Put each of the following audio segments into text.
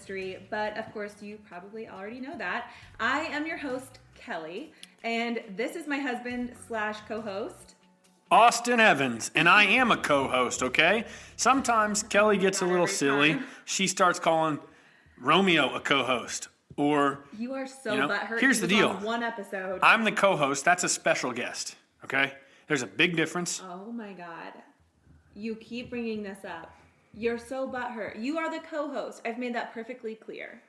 mystery, but of course you probably already know that. I am your host, Kelly, and this is my husband / co-host, Austin Evans, and I am a co-host, okay? Sometimes Kelly gets a little silly. She starts calling Romeo a co-host. Or, you are so butthurt. Here's the deal. On one episode. I'm the co-host. That's a special guest, okay? There's a big difference. Oh my God. You keep bringing this up. You're so butthurt. You are the co-host. I've made that perfectly clear,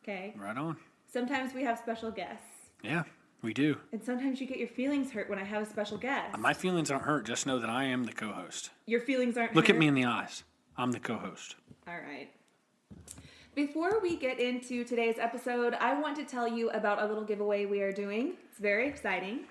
okay? Right on. Sometimes we have special guests. Yeah, we do. And sometimes you get your feelings hurt when I have a special guest. My feelings aren't hurt. Just know that I am the co-host. Your feelings aren't Look hurt? at me in the eyes. I'm the co-host. All right. Before we get into today's episode, I want to tell you about a little giveaway we are doing. It's very exciting.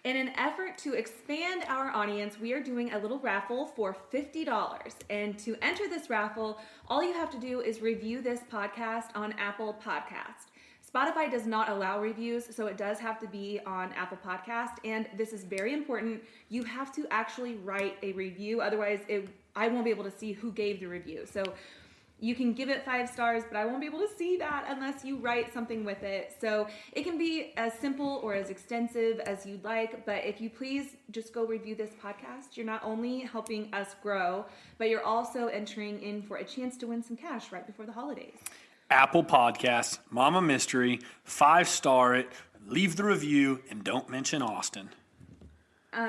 In an effort to expand our audience, we are doing a little raffle for $50. And to enter this raffle, all you have to do is review this podcast on Apple Podcast. Spotify does not allow reviews, so it does have to be on Apple Podcast. And this is very important. You have to actually write a review. Otherwise, I won't be able to see who gave the review. So you can give it 5 stars, but I won't be able to see that unless you write something with it. So it can be as simple or as extensive as you'd like, but if you please just go review this podcast, you're not only helping us grow, but you're also entering in for a chance to win some cash right before the holidays. Apple Podcasts, Mama Mystery, 5-star it, leave the review, and don't mention Austin.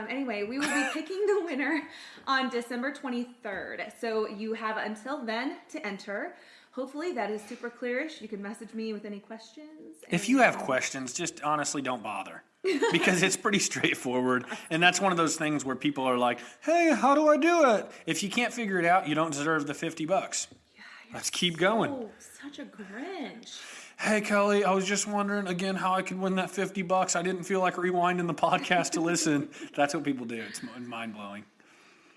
Anyway, we will be picking the winner on December 23rd. So you have until then to enter. Hopefully that is super clearish. You can message me with any questions. If you have questions, just honestly don't bother. Because it's pretty straightforward. And that's one of those things where people are like, hey, how do I do it? If you can't figure it out, you don't deserve the $50. Yeah, Let's keep going. Oh, such a Grinch. Hey, Kelly, I was just wondering again how I could win that $50. I didn't feel like rewinding the podcast to listen. That's what people do. It's mind-blowing.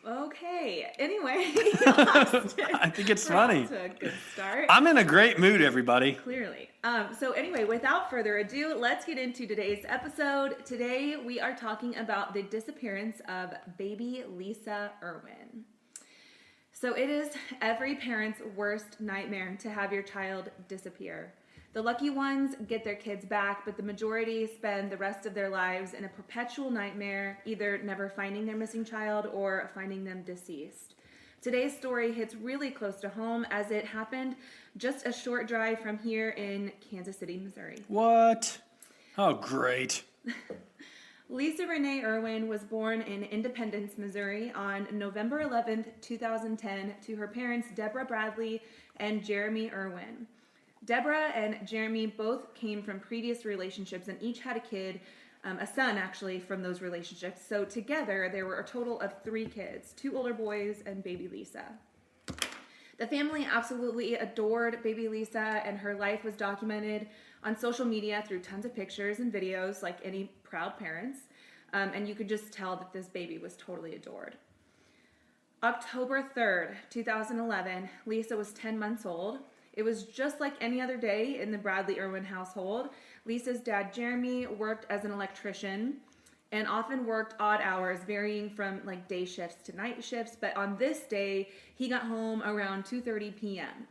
Okay. Anyway, Austin, I think it's funny. That's a good start. I'm in a great mood, everybody. Clearly. So anyway, without further ado, let's get into today's episode. Today, we are talking about the disappearance of baby Lisa Irwin. So it is every parent's worst nightmare to have your child disappear. The lucky ones get their kids back, but the majority spend the rest of their lives in a perpetual nightmare, either never finding their missing child or finding them deceased. Today's story hits really close to home as it happened just a short drive from here in Kansas City, Missouri. What? Oh, great. Lisa Renee Irwin was born in Independence, Missouri on November 11th, 2010 to her parents Deborah Bradley and Jeremy Irwin. Deborah and Jeremy both came from previous relationships and each had a kid, a son actually, from those relationships. So together there were a total of 3 kids, 2 older boys and baby Lisa. The family absolutely adored baby Lisa, and her life was documented on social media through tons of pictures and videos like any proud parents. And you could just tell that this baby was totally adored. October 3rd, 2011, Lisa was 10 months old. It was just like any other day in the Bradley Irwin household. Lisa's dad, Jeremy, worked as an electrician and often worked odd hours, varying from like day shifts to night shifts. But on this day, he got home around 2:30 p.m.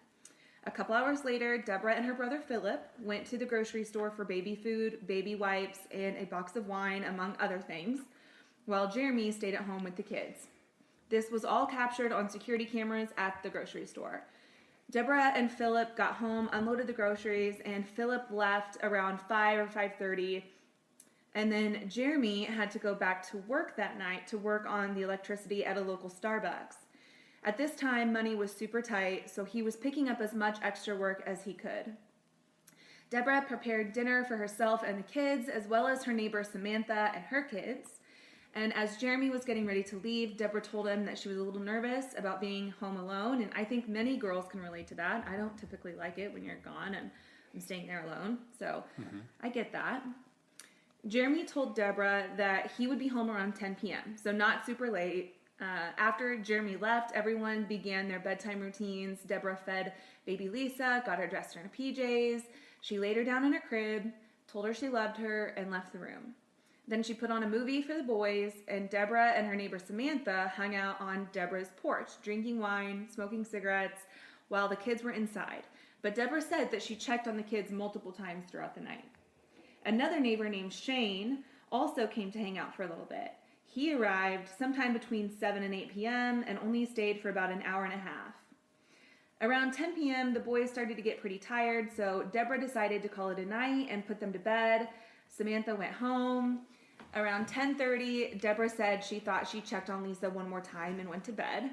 A couple hours later, Deborah and her brother Philip went to the grocery store for baby food, baby wipes, and a box of wine, among other things, while Jeremy stayed at home with the kids. This was all captured on security cameras at the grocery store. Deborah and Philip got home, unloaded the groceries, and Philip left around 5 or 5:30. And then Jeremy had to go back to work that night to work on the electricity at a local Starbucks. At this time, money was super tight, so he was picking up as much extra work as he could. Deborah prepared dinner for herself and the kids, as well as her neighbor Samantha and her kids. And as Jeremy was getting ready to leave, Deborah told him that she was a little nervous about being home alone. And I think many girls can relate to that. I don't typically like it when you're gone and I'm staying there alone. So I get that. Jeremy told Deborah that he would be home around 10 p.m., so not super late. After Jeremy left, everyone began their bedtime routines. Deborah fed baby Lisa, got her dressed in her PJs. She laid her down in her crib, told her she loved her, and left the room. Then she put on a movie for the boys, and Deborah and her neighbor Samantha hung out on Deborah's porch, drinking wine, smoking cigarettes, while the kids were inside. But Deborah said that she checked on the kids multiple times throughout the night. Another neighbor named Shane also came to hang out for a little bit. He arrived sometime between 7 and 8 p.m. and only stayed for about an hour and a half. Around 10 p.m., the boys started to get pretty tired, so Deborah decided to call it a night and put them to bed. Samantha went home. Around 10:30, Deborah said she thought she checked on Lisa one more time and went to bed.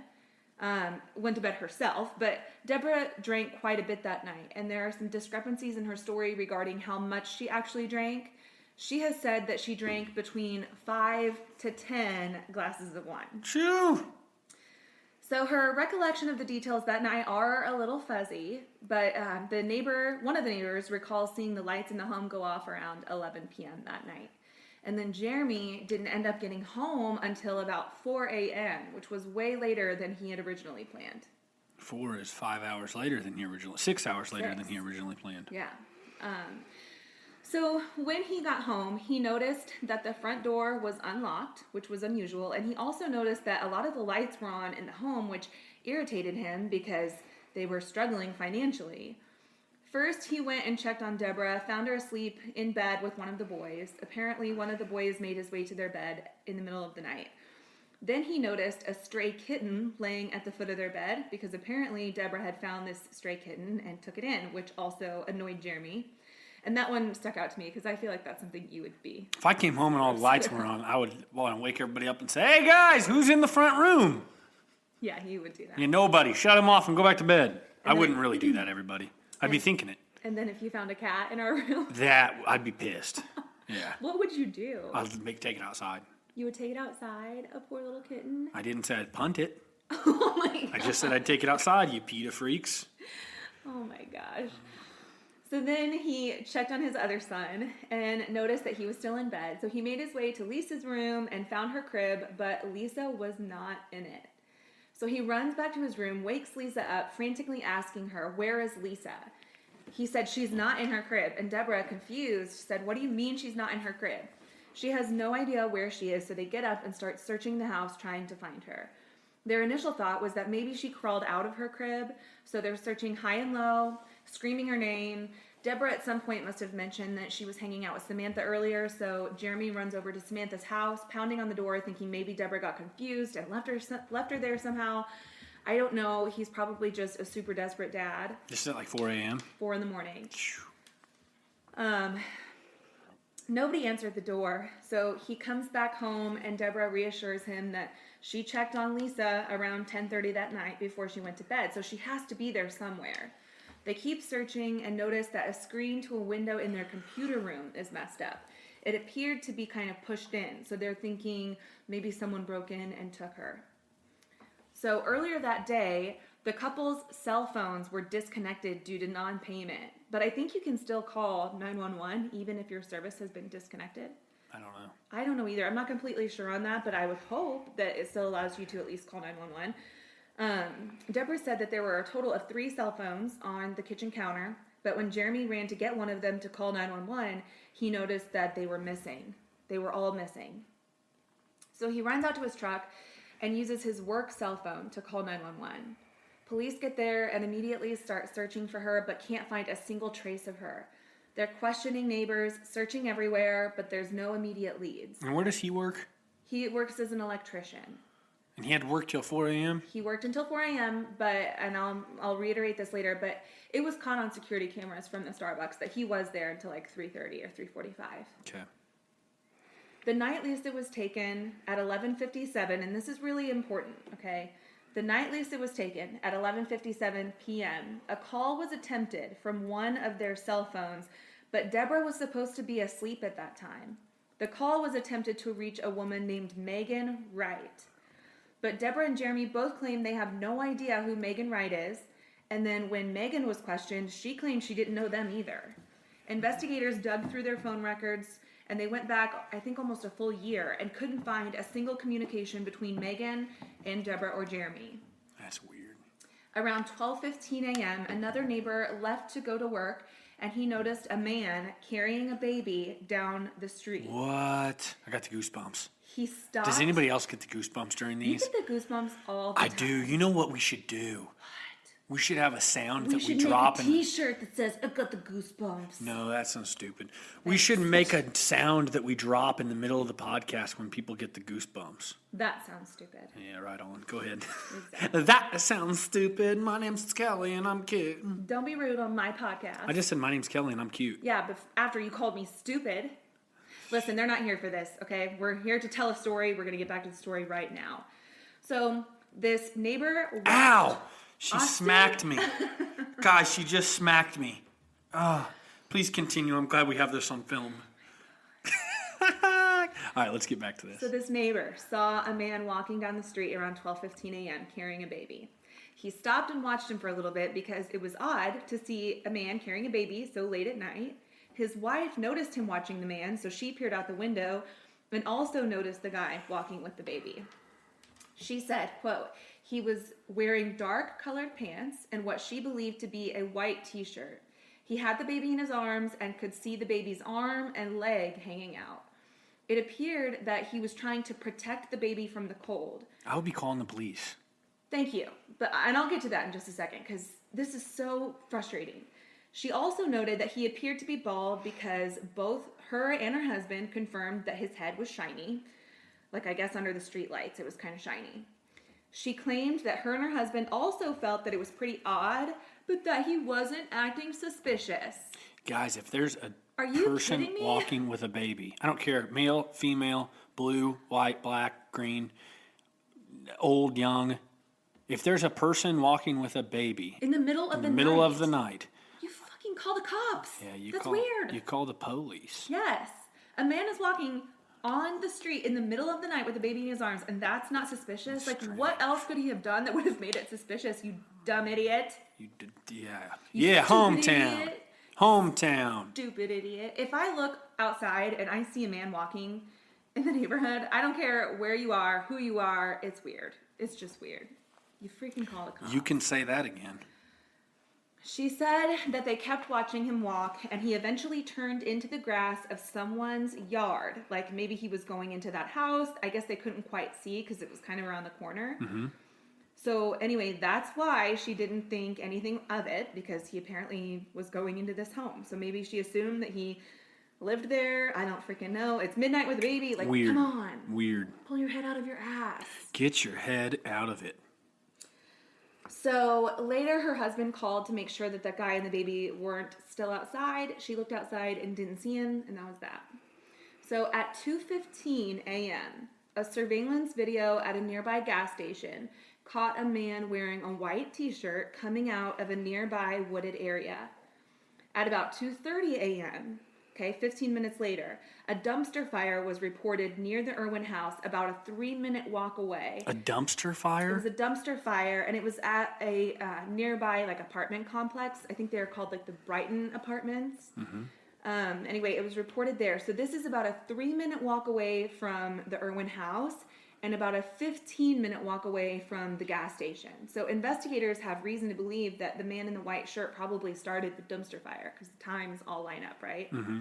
Went to bed herself, but Deborah drank quite a bit that night, and there are some discrepancies in her story regarding how much she actually drank. She has said that she drank between 5 to 10 glasses of wine. Shoo! So her recollection of the details that night are a little fuzzy, but one of the neighbors recalls seeing the lights in the home go off around 11 p.m. that night. And then Jeremy didn't end up getting home until about 4 a.m., which was way later than he had originally planned. 4 is 5 hours later than he originally, 6 hours later than he originally planned. Yeah. So when he got home, he noticed that the front door was unlocked, which was unusual, and he also noticed that a lot of the lights were on in the home, which irritated him because they were struggling financially. First, he went and checked on Deborah, found her asleep in bed with one of the boys. Apparently, one of the boys made his way to their bed in the middle of the night. Then he noticed a stray kitten laying at the foot of their bed because apparently Deborah had found this stray kitten and took it in, which also annoyed Jeremy. And that one stuck out to me because I feel like that's something you would be. If I came home and all the lights were on, I would wake everybody up and say, "Hey guys, who's in the front room?" Yeah, he would do that. Yeah, nobody. Shut them off and go back to bed. I wouldn't really do that, everybody. I'd be thinking it. And then if you found a cat in our room, I'd be pissed. Yeah. what would you do? I'd take it outside. You would take it outside, a poor little kitten? I didn't say I'd punt it. Oh my gosh. I just said I'd take it outside, you PETA freaks. Oh my gosh. So then he checked on his other son and noticed that he was still in bed. So he made his way to Lisa's room and found her crib, but Lisa was not in it. So he runs back to his room, wakes Lisa up, frantically asking her, "Where is Lisa?" He said she's not in her crib, and Deborah, confused, said, "What do you mean she's not in her crib?" She has no idea where she is, so they get up and start searching the house trying to find her. Their initial thought was that maybe she crawled out of her crib, so they're searching high and low, screaming her name. Deborah at some point must have mentioned that she was hanging out with Samantha earlier, so Jeremy runs over to Samantha's house, pounding on the door, thinking maybe Deborah got confused and left her there somehow. I don't know. He's probably just a super desperate dad. This is at like 4 a.m.? 4 in the morning. Nobody answered the door, so he comes back home, and Deborah reassures him that she checked on Lisa around 10:30 that night before she went to bed, so she has to be there somewhere. They keep searching and notice that a screen to a window in their computer room is messed up. It appeared to be kind of pushed in, so they're thinking maybe someone broke in and took her. So earlier that day, the couple's cell phones were disconnected due to non-payment, but I think you can still call 911 even if your service has been disconnected. I don't know. I don't know either. I'm not completely sure on that, but I would hope that it still allows you to at least call 911. Deborah said that there were a total of 3 cell phones on the kitchen counter, but when Jeremy ran to get one of them to call 911, he noticed that they were missing. They were all missing. So he runs out to his truck and uses his work cell phone to call 911. Police get there and immediately start searching for her, but can't find a single trace of her. They're questioning neighbors, searching everywhere, but there's no immediate leads. And where does he work? He works as an electrician. And he had to work till 4 a.m.? He worked until 4 a.m., and I'll reiterate this later, but it was caught on security cameras from the Starbucks that he was there until like 3:30 or 3:45. Okay. The night Lisa was taken at 11:57, and this is really important, okay? The night Lisa was taken at 11:57 p.m., a call was attempted from one of their cell phones, but Deborah was supposed to be asleep at that time. The call was attempted to reach a woman named Megan Wright. But Deborah and Jeremy both claim they have no idea who Megan Wright is, and then when Megan was questioned, she claimed she didn't know them either. Investigators dug through their phone records, and they went back, I think, almost a full year and couldn't find a single communication between Megan and Deborah or Jeremy. That's weird. Around 12:15 a.m., another neighbor left to go to work, and he noticed a man carrying a baby down the street. What? I got the goosebumps. He stopped. Does anybody else get the goosebumps during You these? get the goosebumps all the I time. do. You know what we should do? What? We should have a sound We that should we make drop a in. T-shirt that says, "I got the goosebumps." No, that sounds stupid. We should make a sound that we drop in the middle of the podcast when people get the goosebumps. That sounds stupid. Yeah, right on. Go ahead. Exactly. That sounds stupid. My name's Kelly and I'm cute. Don't be rude on my podcast. I just said my name's Kelly and I'm cute. Yeah, but after you called me stupid. Listen, they're not here for this, okay? We're here to tell a story. We're going to get back to the story right now. So, this neighbor... Ow! She Austin? smacked me. Guys, she just smacked me. Please continue. I'm glad we have this on film. All right, let's get back to this. So this neighbor saw a man walking down the street around 12:15 a.m. carrying a baby. He stopped and watched him for a little bit because it was odd to see a man carrying a baby so late at night. His wife noticed him watching the man, so she peered out the window and also noticed the guy walking with the baby. She said, quote, he was wearing dark colored pants and what she believed to be a white t-shirt. He had the baby in his arms and could see the baby's arm and leg hanging out. It appeared that he was trying to protect the baby from the cold. I would be calling the police. Thank you. And I'll get to that in just a second because this is so frustrating. She also noted that he appeared to be bald because both her and her husband confirmed that his head was shiny. Like, I guess under the street lights, it was kind of shiny. She claimed that her and her husband also felt that it was pretty odd, but that he wasn't acting suspicious. Guys, if there's a Are you person kidding me? walking with a baby, I don't care, male, female, blue, white, black, green, old, young. If there's a person walking with a baby In the middle of in the middle night, of the night, you fucking call the cops. yeah, That's call, weird. You call the police. Yes. A man is walking on the street in the middle of the night with a baby in his arms, and that's not suspicious? Like, what else could he have done that would have made it suspicious, you dumb idiot? You did, yeah. You Yeah, stupid hometown. idiot. Hometown. Stupid idiot. If I look outside and I see a man walking in the neighborhood, I don't care where you are, who you are, it's weird. It's just weird. You freaking call the cops. You can say that again. She said that they kept watching him walk, and he eventually turned into the grass of someone's yard. Like, maybe he was going into that house. I guess they couldn't quite see because it was kind of around the corner. Mm-hmm. So anyway, that's why she didn't think anything of it, because he apparently was going into this home. So maybe she assumed that he lived there. I don't freaking know. It's midnight with a baby. Like, Weird. come on. Weird. Pull your head out of your ass. Get your head out of it. So later, her husband called to make sure that the guy and the baby weren't still outside. She looked outside and didn't see him, and that was that. So at 2:15 a.m., a surveillance video at a nearby gas station caught a man wearing a white t-shirt coming out of a nearby wooded area. At about 2:30 a.m., 15 minutes later, a dumpster fire was reported near the Irwin house about a 3-minute walk away. A dumpster It fire? was a dumpster fire, and it was at a nearby apartment complex. I think they're called the Brighton Apartments. Mm-hmm. Anyway, it was reported there. So this is about a 3-minute walk away from the Irwin house and about a 15-minute walk away from the gas station. So investigators have reason to believe that the man in the white shirt probably started the dumpster fire because the times all line up, right? Mm-hmm.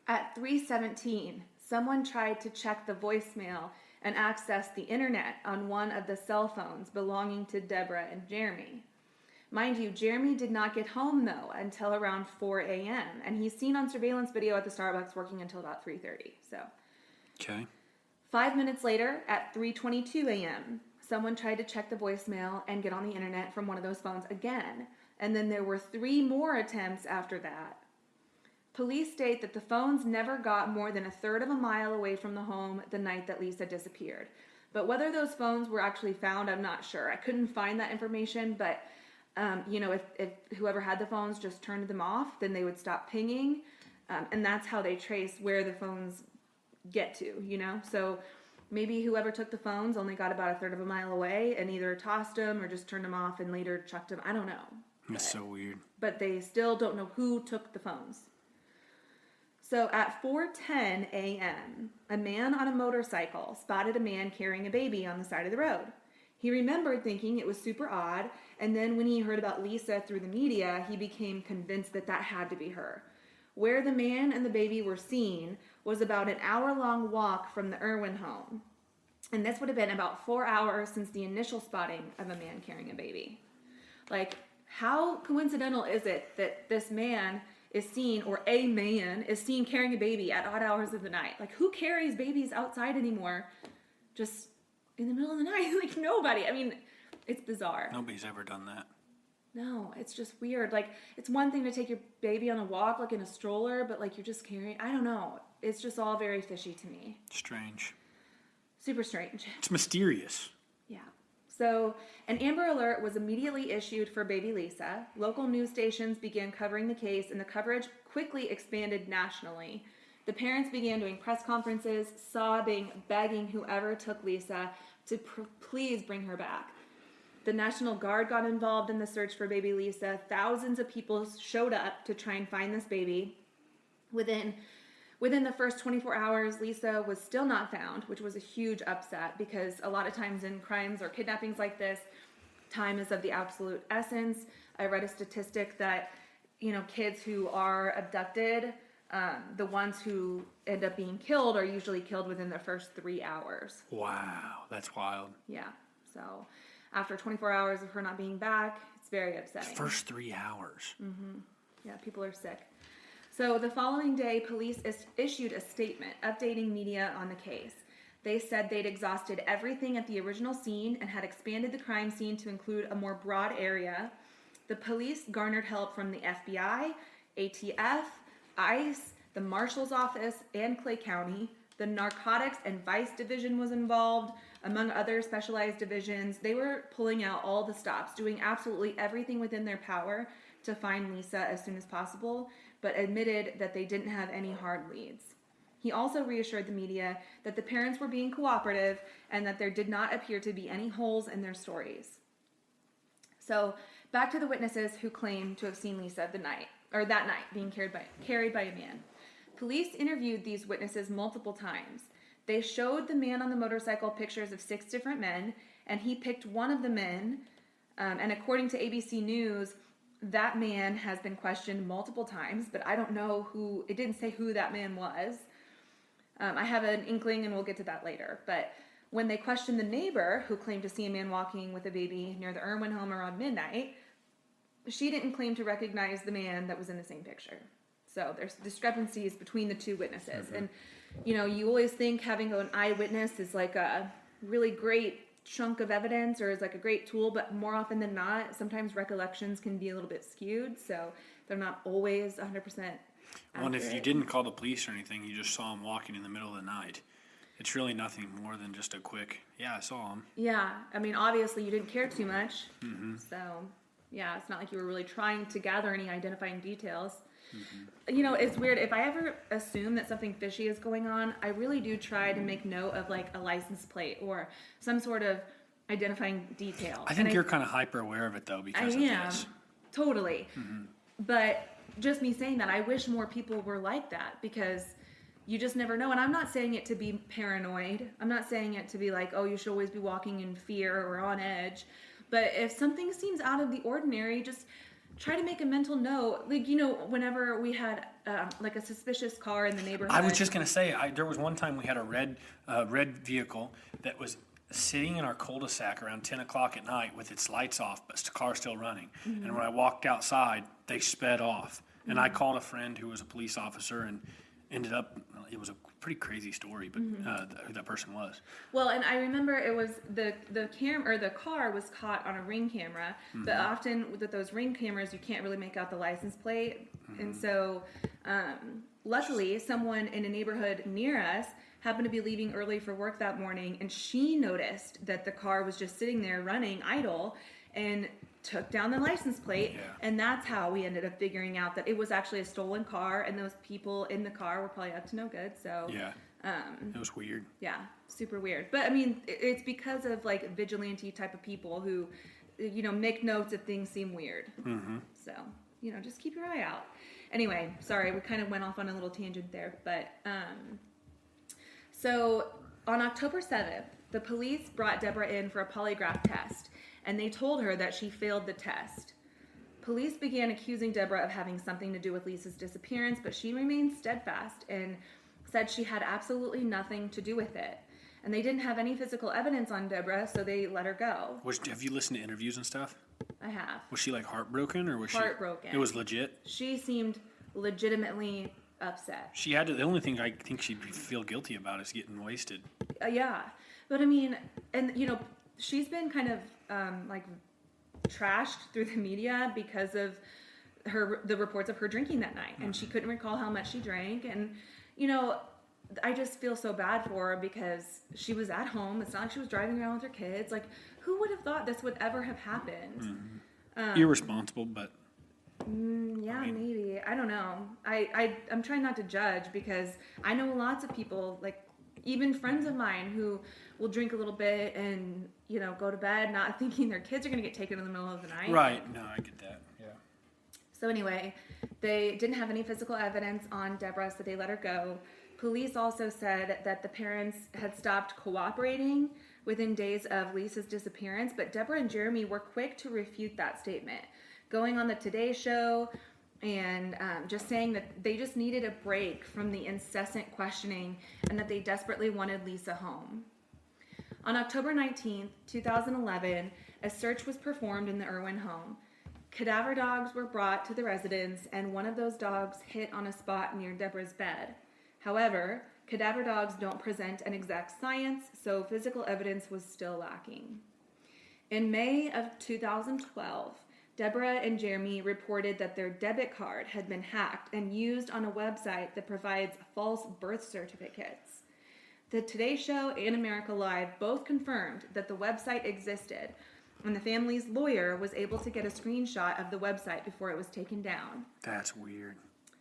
At 3:17, someone tried to check the voicemail and access the internet on one of the cell phones belonging to Deborah and Jeremy. Mind you, Jeremy did not get home, though, until around 4 a.m., and he's seen on surveillance video at the Starbucks working until about 3:30. So, Okay. 5 minutes later, at 3:22 a.m., someone tried to check the voicemail and get on the internet from one of those phones again, and then there were 3 more attempts after that. Police state that the phones never got more than a third of a mile away from the home the night that Lisa disappeared. But whether those phones were actually found, I'm not sure. I couldn't find that information, but if whoever had the phones just turned them off, then they would stop pinging, and that's how they trace where the phones get to, So maybe whoever took the phones only got about a third of a mile away and either tossed them or just turned them off and later chucked them. I don't know. That's so weird. But they still don't know who took the phones. So at 4:10 a.m., a man on a motorcycle spotted a man carrying a baby on the side of the road. He remembered thinking it was super odd, and then when he heard about Lisa through the media, he became convinced that that had to be her. Where the man and the baby were seen was about an hour-long walk from the Irwin home. And this would have been about 4 hours since the initial spotting of a man carrying a baby. Like, how coincidental is it that this man is seen, or a man is seen carrying a baby at odd hours of the night? Like, who carries babies outside anymore just in the middle of the night? Like, nobody. I mean, it's bizarre. Nobody's ever done that. No, it's just weird. Like, it's one thing to take your baby on a walk, like in a stroller, but like you're just carrying, I don't know. It's just all very fishy to me. Strange. Super strange. It's mysterious. Yeah. So, an Amber Alert was immediately issued for baby Lisa. Local news stations began covering the case, and the coverage quickly expanded nationally. The parents began doing press conferences, sobbing, begging whoever took Lisa to please bring her back. The National Guard got involved in the search for baby Lisa. Thousands of people showed up to try and find this baby. Within the first 24 hours, Lisa was still not found, which was a huge upset because a lot of times in crimes or kidnappings like this, time is of the absolute essence. I read a statistic that, kids who are abducted, the ones who end up being killed are usually killed within the first 3 hours. Wow, that's wild. Yeah, so after 24 hours of her not being back, it's very upsetting. First 3 hours. Mm-hmm. Yeah, people are sick. So the following day, police issued a statement updating media on the case. They said they'd exhausted everything at the original scene and had expanded the crime scene to include a more broad area. The police garnered help from the FBI, ATF, ICE, the Marshal's Office, and Clay County. The Narcotics and Vice Division was involved, among other specialized divisions. They were pulling out all the stops, doing absolutely everything within their power to find Lisa as soon as possible, but admitted that they didn't have any hard leads. He also reassured the media that the parents were being cooperative and that there did not appear to be any holes in their stories. So, back to the witnesses who claimed to have seen Lisa that night being carried by a man. Police interviewed these witnesses multiple times. They showed the man on the motorcycle pictures of 6 different men, and he picked one of the men. And according to ABC News, that man has been questioned multiple times, but I don't know who, it didn't say who that man was. I have an inkling, and we'll get to that later. But when they questioned the neighbor who claimed to see a man walking with a baby near the Irwin home around midnight, she didn't claim to recognize the man that was in the same picture. So there's discrepancies between the two witnesses. Mm-hmm. And, you always think having an eyewitness is like a really great chunk of evidence or is like a great tool, but more often than not, sometimes recollections can be a little bit skewed. So they're not always 100% accurate. Well, and if you didn't call the police or anything, you just saw him walking in the middle of the night. It's really nothing more than just a quick, yeah, I saw him. Yeah, I mean, obviously you didn't care too much. Mm-hmm. So, yeah, it's not like you were really trying to gather any identifying details. Mm-hmm. It's weird. If I ever assume that something fishy is going on, I really do try to make note of like a license plate or some sort of identifying detail. I think you're kind of hyper aware of it though because of this. Totally. Mm-hmm. But just me saying that, I wish more people were like that because you just never know. And I'm not saying it to be paranoid. I'm not saying it to be like, oh, you should always be walking in fear or on edge. But if something seems out of the ordinary, just try to make a mental note. Like, whenever we had like a suspicious car in the neighborhood. I was just going to say, there was one time we had a red vehicle that was sitting in our cul-de-sac around 10 o'clock at night with its lights off, but the car still running. Mm-hmm. And when I walked outside, they sped off. And I called a friend who was a police officer and ended up, it was a pretty crazy story, but who that person was. Well, and I remember it was the car was caught on a Ring camera, but often with those Ring cameras, you can't really make out the license plate. And so, luckily, someone in a neighborhood near us happened to be leaving early for work that morning, and she noticed that the car was just sitting there running idle, and took down the license plate, and that's how we ended up figuring out that it was actually a stolen car, and those people in the car were probably up to no good. So it was weird. Yeah, super weird. But I mean, it's because of like vigilante type of people who, make notes if things seem weird. Mm-hmm. So just keep your eye out. Anyway, sorry, we kind of went off on a little tangent there, but so on October 7th, the police brought Deborah in for a polygraph test, and they told her that she failed the test. Police began accusing Deborah of having something to do with Lisa's disappearance, but she remained steadfast and said she had absolutely nothing to do with it. And they didn't have any physical evidence on Deborah, so they let her go. Have you listened to interviews and stuff? I have. Was she like heartbroken, or was Heartbroken. It was legit. She seemed legitimately upset. She had to. The only thing I think she'd feel guilty about is getting wasted. Yeah, but I mean, and you know, she's been kind of like trashed through the media because of the reports of her drinking that night, and she couldn't recall how much she drank, and you know, I just feel so bad for her because she was at home. It's not like she was driving around with her kids. Like, who would have thought this would ever have happened? Irresponsible, but Yeah, maybe. I don't know. I'm trying not to judge because I know lots of people, like even friends of mine, who will drink a little bit and, you know, go to bed not thinking their kids are going to get taken in the middle of the night. right. No, I get that. Yeah. So anyway, they didn't have any physical evidence on Deborah, so they let her go. Police also said that the parents had stopped cooperating within days of Lisa's disappearance, but Deborah and Jeremy were quick to refute that statement, going on the Today Show and just saying that they just needed a break from the incessant questioning and that they desperately wanted Lisa home. On October 19th, 2011, a search was performed in the Irwin home. Cadaver dogs were brought to the residence, and one of those dogs hit on a spot near Deborah's bed. However, cadaver dogs don't present an exact science, so physical evidence was still lacking. In May of 2012, Deborah and Jeremy reported that their debit card had been hacked and used on a website that provides false birth certificates. The Today Show and America Live both confirmed that the website existed, and the family's lawyer was able to get a screenshot of the website before it was taken down. That's weird.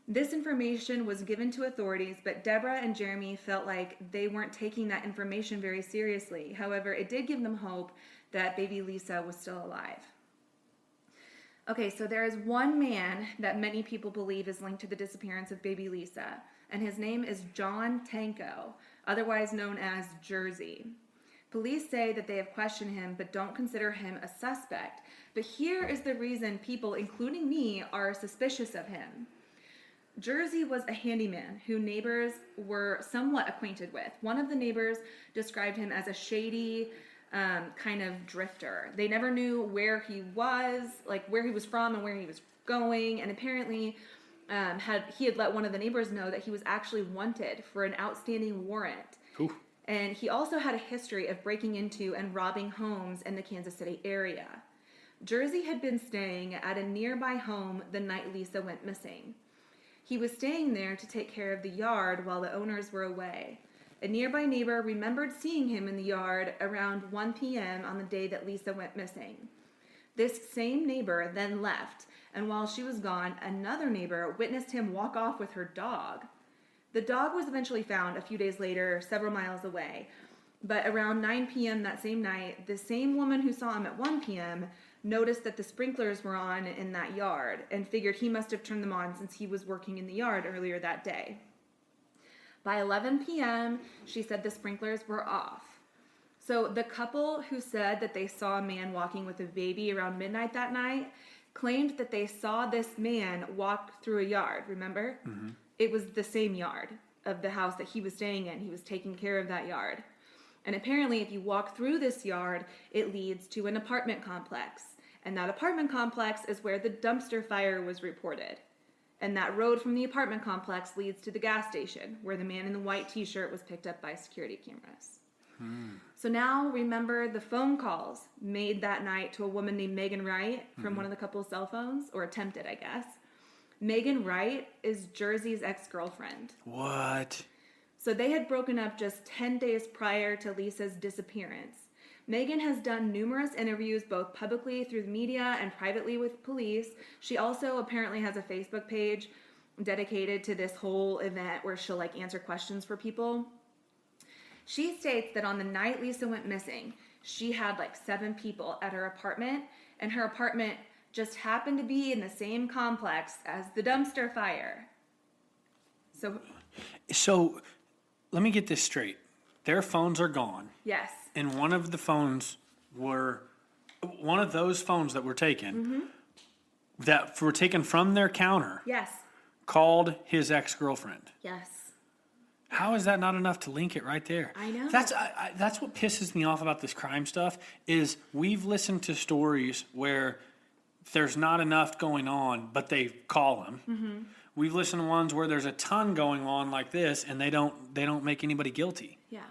This information was given to authorities, but Deborah and Jeremy felt like they weren't taking that information very seriously. However, it did give them hope that baby Lisa was still alive. Okay, so there is one man that many people believe is linked to the disappearance of baby Lisa, and his name is John Tanko, otherwise known as Jersey. Police say that they have questioned him but don't consider him a suspect. But here is the reason people, including me, are suspicious of him. Jersey was a handyman who neighbors were somewhat acquainted with. One of the neighbors described him as a shady kind of drifter. They never knew where he was, like where he was from and where he was going, and apparently he had let one of the neighbors know that he was actually wanted for an outstanding warrant. Ooh. And he also had a history of breaking into and robbing homes in the Kansas City area. Jersey had been staying at a nearby home the night Lisa went missing. He was staying there to take care of the yard while the owners were away. A nearby neighbor remembered seeing him in the yard around 1 p.m. on the day that Lisa went missing. This same neighbor then left, and while she was gone, another neighbor witnessed him walk off with her dog. The dog was eventually found a few days later, several miles away. But around 9 p.m. that same night, the same woman who saw him at 1 p.m. noticed that the sprinklers were on in that yard and figured he must have turned them on since he was working in the yard earlier that day. By 11 p.m., she said the sprinklers were off. So the couple who said that they saw a man walking with a baby around midnight that night claimed that they saw this man walk through a yard, remember? Mm-hmm. It was the same yard of the house that he was staying in. He was taking care of that yard. And apparently, if you walk through this yard, it leads to an apartment complex. And that apartment complex is where the dumpster fire was reported. And that road from the apartment complex leads to the gas station, where the man in the white t-shirt was picked up by security cameras. So now remember the phone calls made that night to a woman named Megan Wright from one of the couple's cell phones, or attempted, I guess. Megan Wright is Jersey's ex-girlfriend. What? So they had broken up just 10 days prior to Lisa's disappearance. Megan has done numerous interviews, both publicly through the media and privately with police. She also apparently has a Facebook page dedicated to this whole event where she'll answer questions for people. She states that on the night Lisa went missing, she had 7 people at her apartment, and her apartment just happened to be in the same complex as the dumpster fire. So let me get this straight. Their phones are gone. Yes. And one of those phones that were taken, that were taken from their counter, Yes. called his ex-girlfriend. Yes. How is that not enough to link it right there? I know. That's what pisses me off about this crime stuff is we've listened to stories where there's not enough going on, but they call them. Mm-hmm. We've listened to ones where there's a ton going on like this, and they don't make anybody guilty. Yeah.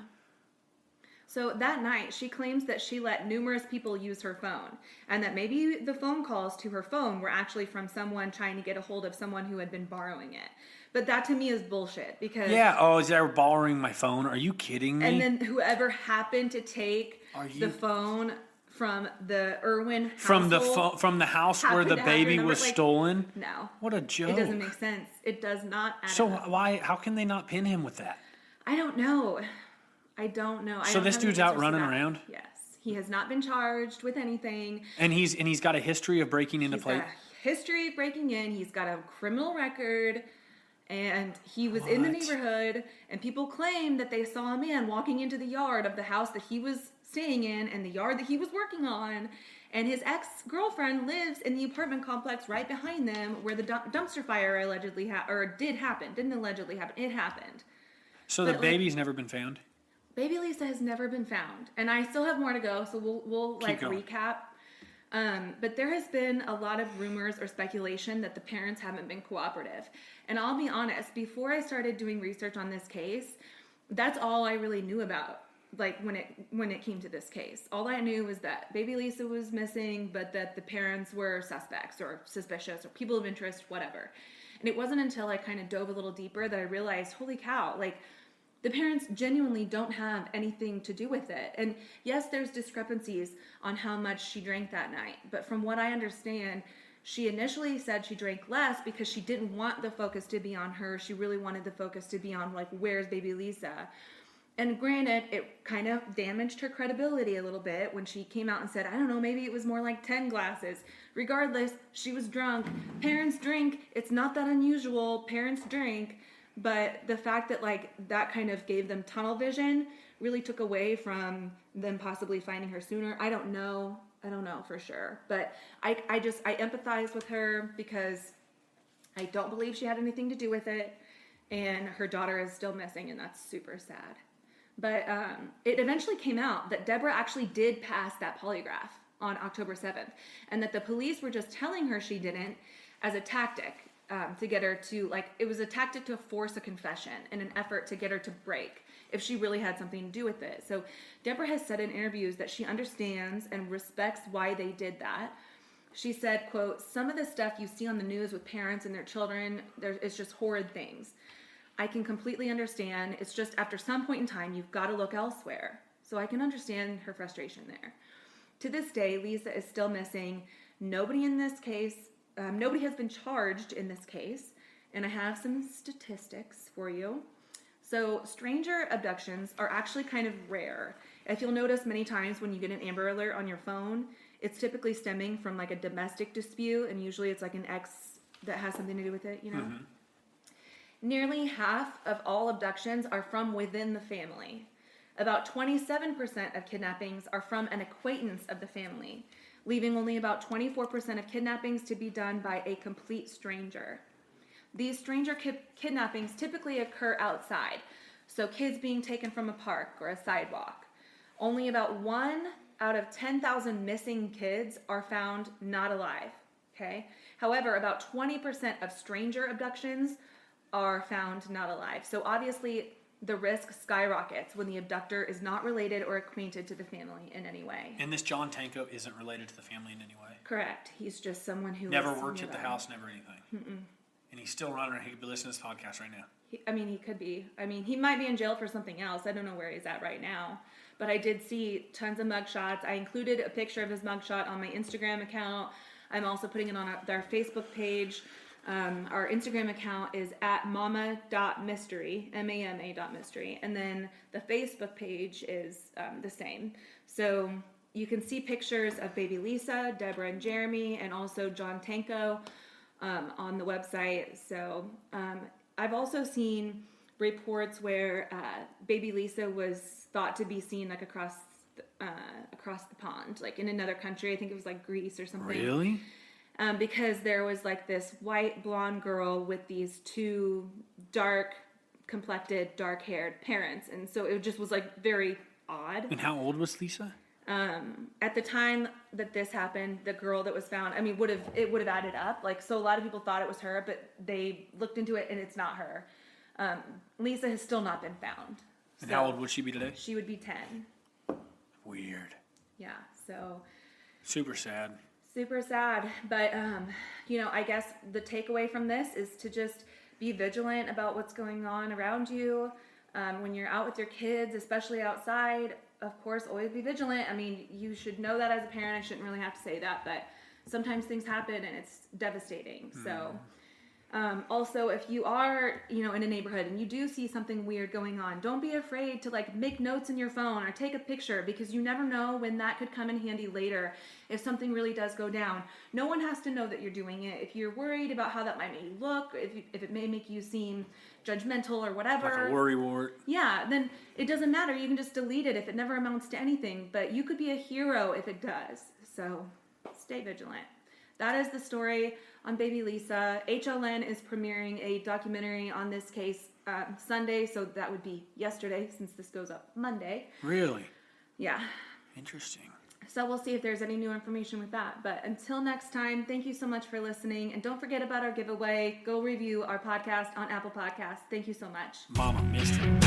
So that night, she claims that she let numerous people use her phone, and that maybe the phone calls to her phone were actually from someone trying to get a hold of someone who had been borrowing it. But that to me is bullshit because is that borrowing my phone? Are you kidding me? And then whoever happened to take the phone from the Irwin household from the house where the baby was stolen? No. What a joke. It doesn't make sense. It does not add So up. how can they not pin him with that? I don't know. So this dude's out running around? Yes. He has not been charged with anything. And he's got a history of breaking into places. History of breaking in. He's got a criminal record. And he was in the neighborhood, and people claim that they saw a man walking into the yard of the house that he was staying in and the yard that he was working on. And his ex-girlfriend lives in the apartment complex right behind them where the dumpster fire allegedly did happen. Didn't allegedly happen. It happened. So the baby's never been found? Baby Lisa has never been found. And I still have more to go, so we'll recap. But there has been a lot of rumors or speculation that the parents haven't been cooperative. And I'll be honest, before I started doing research on this case, that's all I really knew about, like when it came to this case. All I knew was that baby Lisa was missing, but that the parents were suspects or suspicious or people of interest, whatever. And it wasn't until I kind of dove a little deeper that I realized, holy cow, like the parents genuinely don't have anything to do with it. And yes, there's discrepancies on how much she drank that night. But from what I understand, she initially said she drank less because she didn't want the focus to be on her. She really wanted the focus to be on, like, where's baby Lisa? And granted, it kind of damaged her credibility a little bit when she came out and said, I don't know, maybe it was more like 10 glasses. Regardless, she was drunk. Parents drink. It's not that unusual. Parents drink. But the fact that, like, that kind of gave them tunnel vision really took away from them possibly finding her sooner. I don't know for sure. But I empathize with her because I don't believe she had anything to do with it. And her daughter is still missing, and that's super sad. But it eventually came out that Deborah actually did pass that polygraph on October 7th. And that the police were just telling her she didn't as a tactic. To get her to, like, it was a tactic to force a confession in an effort to get her to break if she really had something to do with it. So Deborah has said in interviews that she understands and respects why they did that. She said, quote, some of the stuff you see on the news with parents and their children, it's just horrid things. I can completely understand. It's just after some point in time, you've got to look elsewhere. So I can understand her frustration there. To this day, Lisa is still missing. Nobody has been charged in this case, and I have some statistics for you. So stranger abductions are actually kind of rare. If you'll notice many times when you get an Amber Alert on your phone, it's typically stemming from like a domestic dispute, and usually it's like an ex that has something to do with it, you know? Mm-hmm. Nearly half of all abductions are from within the family. About 27% of kidnappings are from an acquaintance of the family, leaving only about 24% of kidnappings to be done by a complete stranger. These stranger kidnappings typically occur outside, so kids being taken from a park or a sidewalk. Only about 1 out of 10,000 missing kids are found not alive, okay? However, about 20% of stranger abductions are found not alive. So obviously, the risk skyrockets when the abductor is not related or acquainted to the family in any way. And this John Tanko isn't related to the family in any way? Correct. He's just someone who never worked at the house, never anything. Mm-mm. And he's still running around. He could be listening to this podcast right now. He could be. He might be in jail for something else. I don't know where he's at right now. But I did see tons of mugshots. I included a picture of his mugshot on my Instagram account. I'm also putting it on our Facebook page. Our Instagram account is at mama.mystery, MAMA.mystery. And then the Facebook page is the same. So you can see pictures of baby Lisa, Deborah and Jeremy, and also John Tanko on the website. So I've also seen reports where baby Lisa was thought to be seen like across the pond, like in another country. I think it was like Greece or something. Really? Because there was like this white blonde girl with these two dark complected, dark-haired parents. And so it just was like very odd. And how old was Lisa? At the time that this happened, the girl that was found, I mean, would have added up. Like, so a lot of people thought it was her, but they looked into it and it's not her. Lisa has still not been found. And how old would she be today? She would be 10. Weird. Yeah, so Super sad. super sad. But, I guess the takeaway from this is to just be vigilant about what's going on around you. When you're out with your kids, especially outside, of course, always be vigilant. I mean, you should know that as a parent. I shouldn't really have to say that, but sometimes things happen and it's devastating. So, also, if you are, in a neighborhood and you do see something weird going on, don't be afraid to make notes in your phone or take a picture, because you never know when that could come in handy later if something really does go down. No one has to know that you're doing it. If you're worried about how that might make you look, if it may make you seem judgmental or whatever. Like a worrywart. Yeah, then it doesn't matter. You can just delete it if it never amounts to anything, but you could be a hero if it does. So stay vigilant. That is the story on baby Lisa. HLN is premiering a documentary on this case Sunday, so that would be yesterday since this goes up Monday. Really? Yeah. Interesting. So we'll see if there's any new information with that. But until next time, thank you so much for listening. And don't forget about our giveaway. Go review our podcast on Apple Podcasts. Thank you so much. Mama missed it.